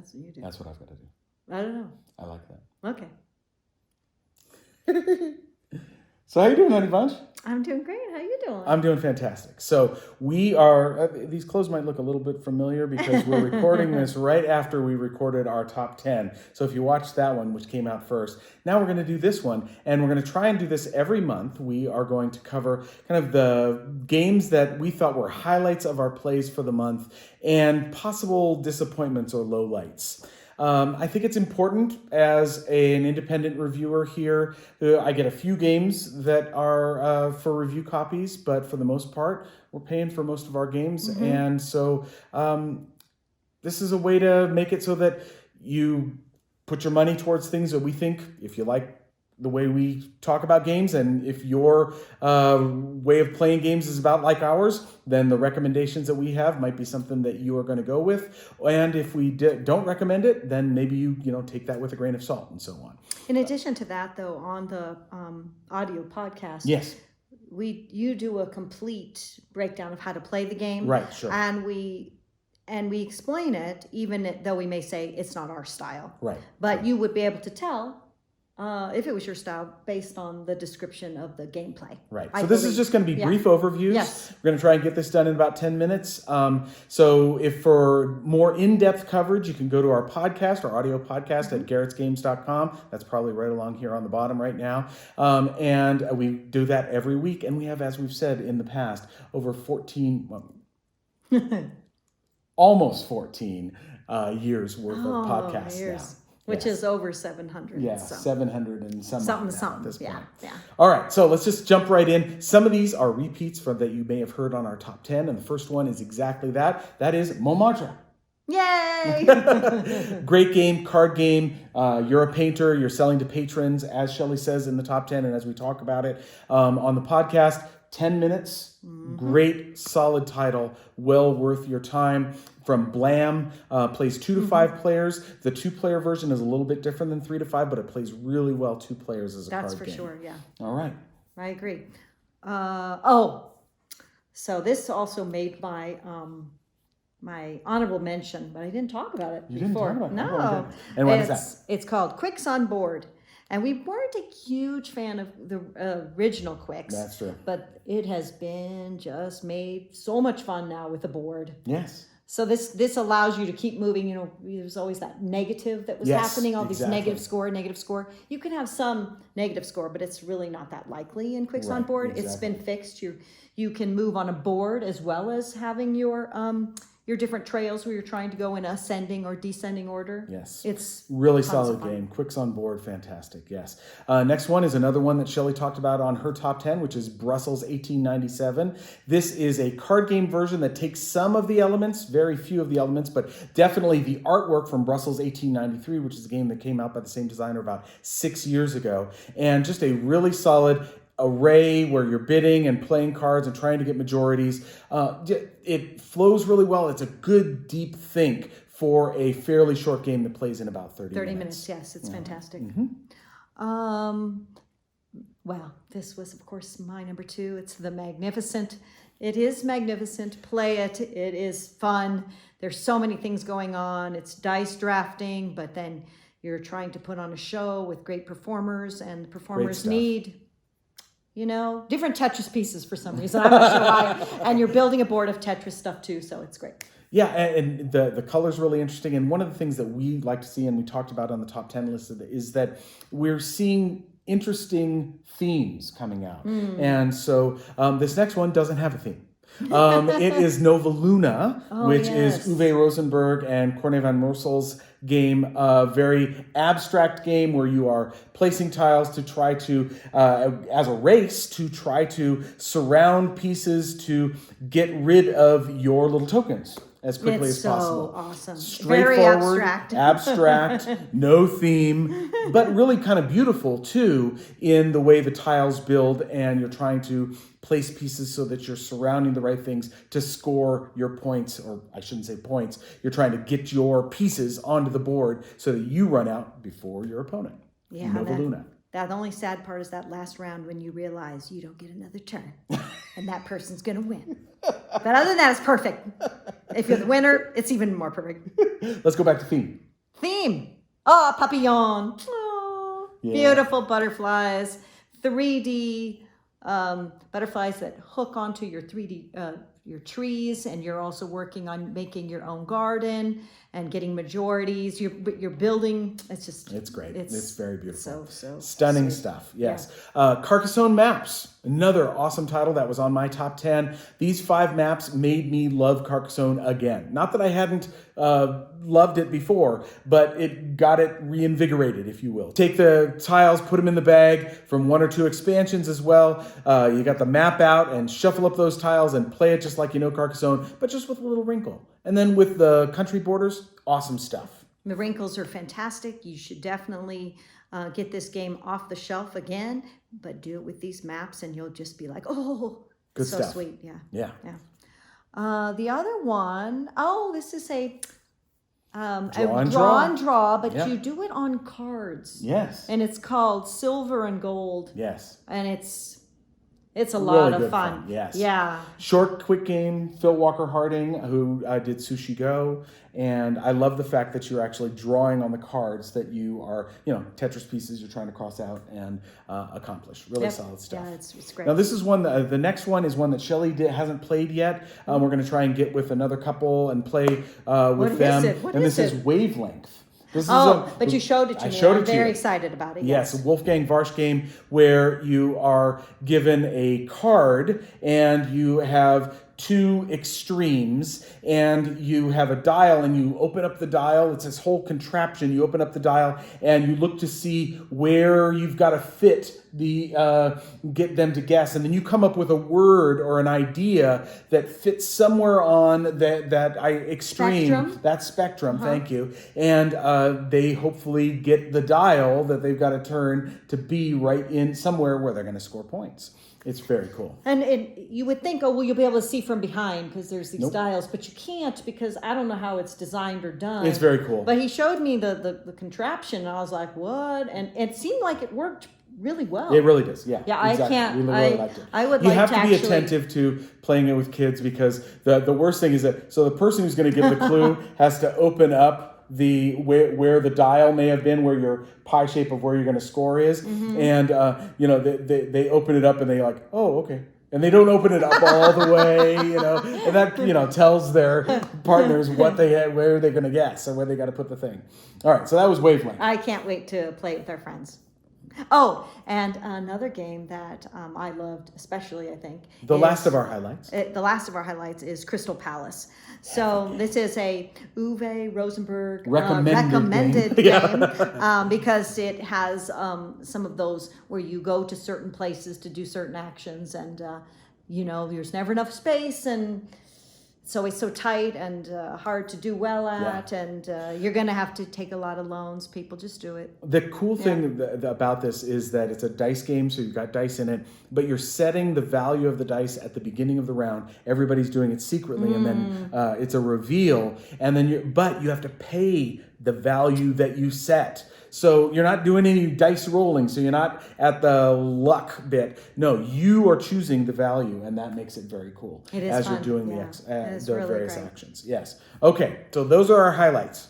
That's what you do. That's what I've got to do. I don't know. I like that. Okay. So how you doing, Honey Bunch? I'm doing great. How you doing? I'm doing fantastic. So we are, these clothes might look a little bit familiar because we're recording this right after we recorded our top 10. So if you watched that one, which came out first, now we're going to do this one. And we're going to try and do this every month. We are going to cover kind of the games that we thought were highlights of our plays for the month and possible disappointments or lowlights. I think it's important as an independent reviewer here. I get a few games that are for review copies, but for the most part, we're paying for most of our games. Mm-hmm. And so this is a way to make it so that you put your money towards things that we think, if you like the way we talk about games, and if your way of playing games is about like ours, then the recommendations that we have might be something that you are going to go with. And if we don't recommend it, then maybe you take that with a grain of salt and so on. In addition to that, though, on the audio podcast, yes, you do a complete breakdown of how to play the game, right? Sure, and we explain it, even though we may say it's not our style, right? But sure. You would be able to tell. If it was your style, based on the description of the gameplay. Right. So this is just going to be brief overviews. Yes. We're going to try and get this done in about 10 minutes. So if for more in-depth coverage, you can go to our podcast, our audio podcast at garrettsgames.com. That's probably right along here on the bottom right now. And we do that every week. And we have, as we've said in the past, over 14, almost 14 years worth of podcasts now. Which is over 700. Yeah, 700 and something at this point. Yeah. All right, so let's just jump right in. Some of these are repeats that you may have heard on our top 10, and the first one is exactly that. That is Montmartre. Yay! Great game, card game. You're a painter. You're selling to patrons, as Shelley says in the top 10, and as we talk about it on the podcast. 10 minutes, great, solid title, well worth your time. From Blam, plays 2 to 5 players. The 2-player version is a little bit different than 3 to 5, but it plays really well 2 players as a card game. That's for sure, yeah. All right. I agree. So this also made my my honorable mention, but I didn't talk about it You before. didn't talk about it? No. And what is that? It's called Qwixx on Board. And we weren't a huge fan of the original Qwixx. That's true. But it has been just made so much fun now with the board. Yes. So this allows you to keep moving. There's always that negative that was happening, all these negative score. You can have some negative score, but it's really not that likely in Qwixx on Board. Exactly. It's been fixed. You can move on a board as well as having your different trails where you're trying to go in ascending or descending order. Yes. It's really solid game. Qwixx on Board, fantastic. Yes. Next one is another one that Shelley talked about on her top 10, which is Brussels 1897. This is a card game version that takes some of the elements, very few of the elements, but definitely the artwork from Brussels 1893, which is a game that came out by the same designer about 6 years ago. And just a really solid array where you're bidding and playing cards and trying to get majorities. It flows really well. It's a good deep think for a fairly short game that plays in about 30 minutes. 30 minutes, yes. It's fantastic. Mm-hmm. Well, this was, of course, my number 2. It's The Magnificent. It is magnificent. Play it. It is fun. There's so many things going on. It's dice drafting, but then you're trying to put on a show with great performers, and the performers need... different Tetris pieces for some reason. I'm not sure why. And you're building a board of Tetris stuff too, so it's great. Yeah, and the color's really interesting. And one of the things that we like to see, and we talked about on the top 10 list, is that we're seeing interesting themes coming out. And so this next one doesn't have a theme. It is Nova Luna, which is Uwe Rosenberg and Corné van Moorsel's game, a very abstract game where you are placing tiles to try to, as a race, to try to surround pieces to get rid of your little tokens as quickly as possible. It's so awesome. Straightforward, Very abstract, no theme, but really kind of beautiful too in the way the tiles build, and you're trying to place pieces so that you're surrounding the right things to score your points, or I shouldn't say points. You're trying to get your pieces onto the board so that you run out before your opponent. Yeah, Nova Luna. The only sad part is that last round when you realize you don't get another turn and that person's going to win. But other than that, it's perfect. If you're the winner, it's even more perfect. Let's go back to theme. theme. Oh, Papillon. Oh, beautiful butterflies. 3D butterflies that hook onto your 3D your trees, and you're also working on making your own garden and getting majorities. You're building. It's great. It's very beautiful. So stunning sweet. stuff. Yes. Carcassonne Maps, another awesome title that was on my top 10. These 5 maps made me love Carcassonne again. Not that I hadn't loved it before, but it got it reinvigorated, if you will. Take the tiles, put them in the bag from 1 or 2 expansions as well. You got the map out and shuffle up those tiles and play it just like you know Carcassonne, but just with a little wrinkle. And then with the country borders, awesome stuff. The wrinkles are fantastic. You should definitely get this game off the shelf again, but do it with these maps and you'll just be like, oh, good so stuff. Sweet. Yeah. Yeah. The other one, this is a draw and draw, but you do it on cards. Yes. And it's called Silver and Gold. Yes. And it's a lot really of fun. Yes. Yeah. Short, quick game. Phil Walker Harding, who did Sushi Go. And I love the fact that you're actually drawing on the cards that you are, Tetris pieces you're trying to cross out and accomplish. Really solid stuff. Yeah, it's great. Now, this is one, the next one is one that Shelley hasn't played yet. We're going to try and get with another couple and play with them. This is Wavelength. But you showed it to me. I'm very excited about it. Yes, a Wolfgang Warsch game where you are given a card and you have 2 extremes and you have a dial and you open up the dial. It's this whole contraption. You open up the dial and you look to see where you've got to fit get them to guess, and then you come up with a word or an idea that fits somewhere on that extreme, that spectrum. Thank you. And they hopefully get the dial that they've got to turn to be right in somewhere where they're going to score points. It's very cool. And you would think, you'll be able to see from behind because there's these dials, but you can't because I don't know how it's designed or done. It's very cool. But he showed me the contraption, and I was like, what? And it seemed like it worked really well. It really does, yeah. Yeah, exactly. I can't. We really liked it. I would you like have to be actually... attentive to playing it with kids because the worst thing is that the person who's going to give the clue has to open up where the dial may have been, where your pie shape of where you're going to score is, and they open it up and they're like, oh, okay. And they don't open it up all the way, and that, tells their partners where they're going to guess and where they got to put the thing. All right, so that was Wavelength. I can't wait to play it with our friends. Oh, and another game that I loved, especially, I think. The last of our highlights is Crystal Palace. So this is a Uwe Rosenberg recommended game because it has some of those where you go to certain places to do certain actions, and there's never enough space, and it's always so tight and hard to do well at, and you're going to have to take a lot of loans. People just do it. The cool thing about this is that it's a dice game, so you've got dice in it, but you're setting the value of the dice at the beginning of the round. Everybody's doing it secretly, and then it's a reveal, and then but you have to pay the value that you set. So you're not doing any dice rolling, so you're not at the luck bit. No, you are choosing the value, and that makes it very cool as you're doing the various actions. Yes. Okay, so those are our highlights.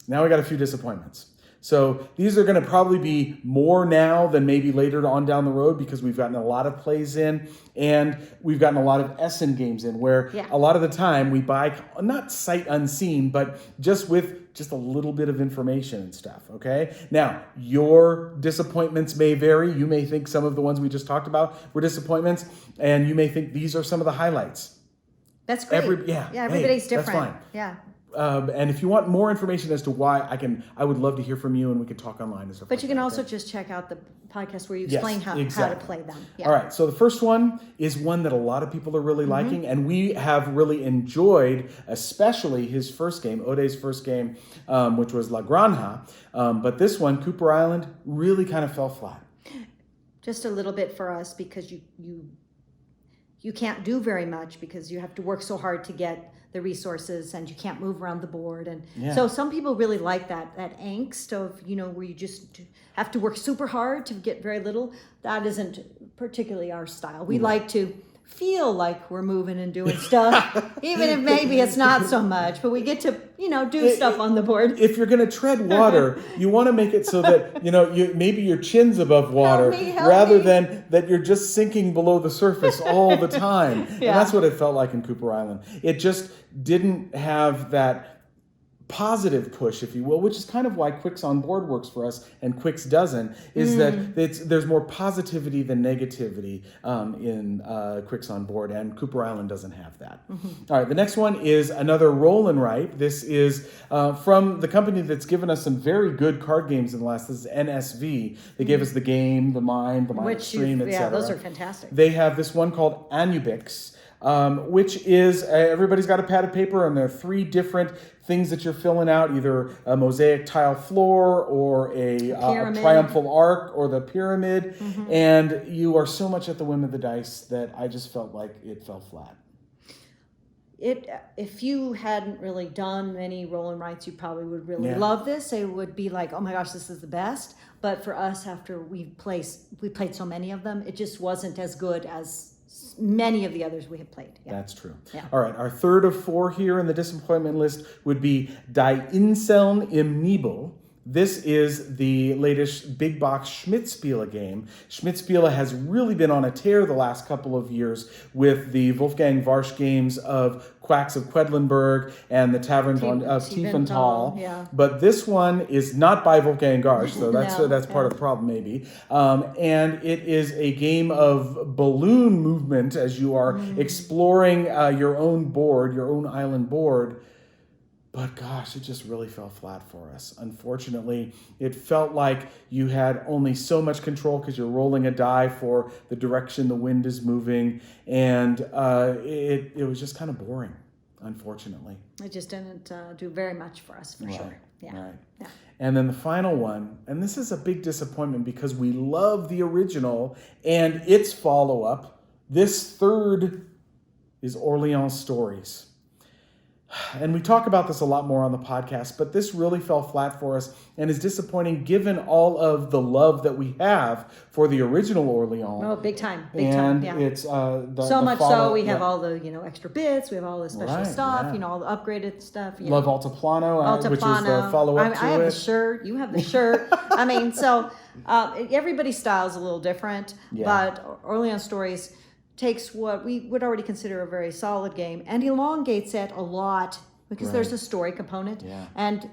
Now we got a few disappointments. So these are going to probably be more now than maybe later on down the road because we've gotten a lot of plays in and we've gotten a lot of Essen games in where a lot of the time we buy not sight unseen, but just with a little bit of information and stuff, okay? Now, your disappointments may vary. You may think some of the ones we just talked about were disappointments, and you may think these are some of the highlights. That's great. Everybody's different. That's fine. Yeah. And if you want more information as to why, I would love to hear from you, and we can talk online and stuff. But you can also just check out the podcast where you explain how to play them. Yeah. All right. So the first one is one that a lot of people are really liking, and we have really enjoyed, especially his first game, Ode's first game, which was La Granja. But this one, Cooper Island, really kind of fell flat. Just a little bit for us because you can't do very much because you have to work so hard to get the resources and you can't move around the board. And so some people really like that angst of, where you just have to work super hard to get very little. That isn't particularly our style. We like to feel like we're moving and doing stuff, even if maybe it's not so much, but we get to, do stuff on the board. If you're going to tread water, you want to make it so that, maybe your chin's above water Help me. than that you're just sinking below the surface all the time. Yeah. And that's what it felt like in Cooper Island. It just didn't have that positive push, if you will, which is kind of why Qwixx on board works for us and Qwixx doesn't, is that there's more positivity than negativity in Qwixx on board, and Cooper Island doesn't have that. All right, the next one is another roll and write. This is from the company that's given us some very good card games in the last. This is NSV. They gave us the Game, the Mind, the Mind Extreme, etc. Yeah, those are fantastic. They have this one called Anubixx, which is everybody's got a pad of paper, and there are 3 different things that you're filling out, either a mosaic tile floor or a triumphal arc or the pyramid, and you are so much at the whim of the dice that I just felt like it fell flat. If you hadn't really done many roll and writes, you probably would really love this. It would be like, oh my gosh, this is the best. But for us, after we played so many of them, it just wasn't as good as many of the others we have played. Yeah. That's true. Yeah. All right, our third of 4 here in the disappointment list would be Die Inseln im Nebel. This is the latest big box Schmidt-Spiele game. Schmidt-Spiele has really been on a tear the last couple of years with the Wolfgang Warsch games of Qwixx of Quedlinburg and the Tavern of Tiefenthal. Yeah. But this one is not by Wolfgang Warsch, so that's part of the problem maybe. And it is a game of balloon movement as you are exploring your own board, your own island board. But gosh, it just really fell flat for us. Unfortunately, it felt like you had only so much control because you're rolling a die for the direction the wind is moving. And it was just kind of boring, unfortunately. It just didn't do very much for us, for sure. Yeah. Right. Yeah. And then the final one, and this is a big disappointment because we love the original and its follow-up. This third is Orleans Stories. And we talk about this a lot more on the podcast, but this really fell flat for us and is disappointing given all of the love that we have for the original Orleans. Oh, big time. And yeah. it's so much so we have all the extra bits, we have all the special stuff, yeah. all the upgraded stuff. Love Altiplano, which is the follow-up to I have it. the shirt, you have the shirt. I mean, so everybody's style is a little different, but Orleans Stories takes what we would already consider a very solid game and elongates it a lot because there's a story component. Yeah. And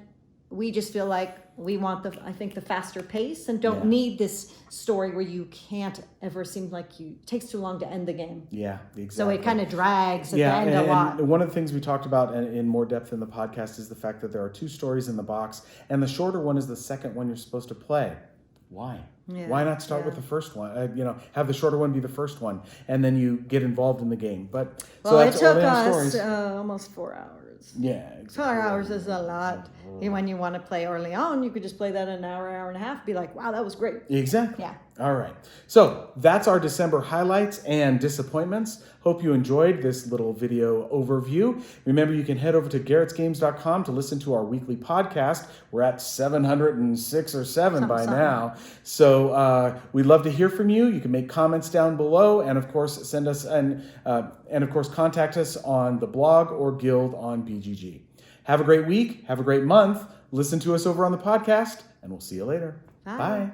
we just feel like we want the faster pace and don't need this story where you can't ever seem like it takes too long to end the game. Yeah, exactly. So it kind of drags at the end a lot. And one of the things we talked about in more depth in the podcast is the fact that there are 2 stories in the box and the shorter one is the second one you're supposed to play. Why? Yeah, why not start with the first one? Have the shorter one be the first one, and then you get involved in the game. But well, so that's it took Orleans us almost 4 hours. Yeah, exactly. 4 hours is a lot. And when you want to play Orleans, you could just play that in an hour and a half. Be like, wow, that was great. Exactly. Yeah. All right. So that's our December highlights and disappointments. Hope you enjoyed this little video overview. Remember, you can head over to garrettsgames.com to listen to our weekly podcast. We're at 706 or 7 by now. So we'd love to hear from you. You can make comments down below, and of course, send us and of course, contact us on the blog or guild on BGG. Have a great week. Have a great month. Listen to us over on the podcast, and we'll see you later. Bye.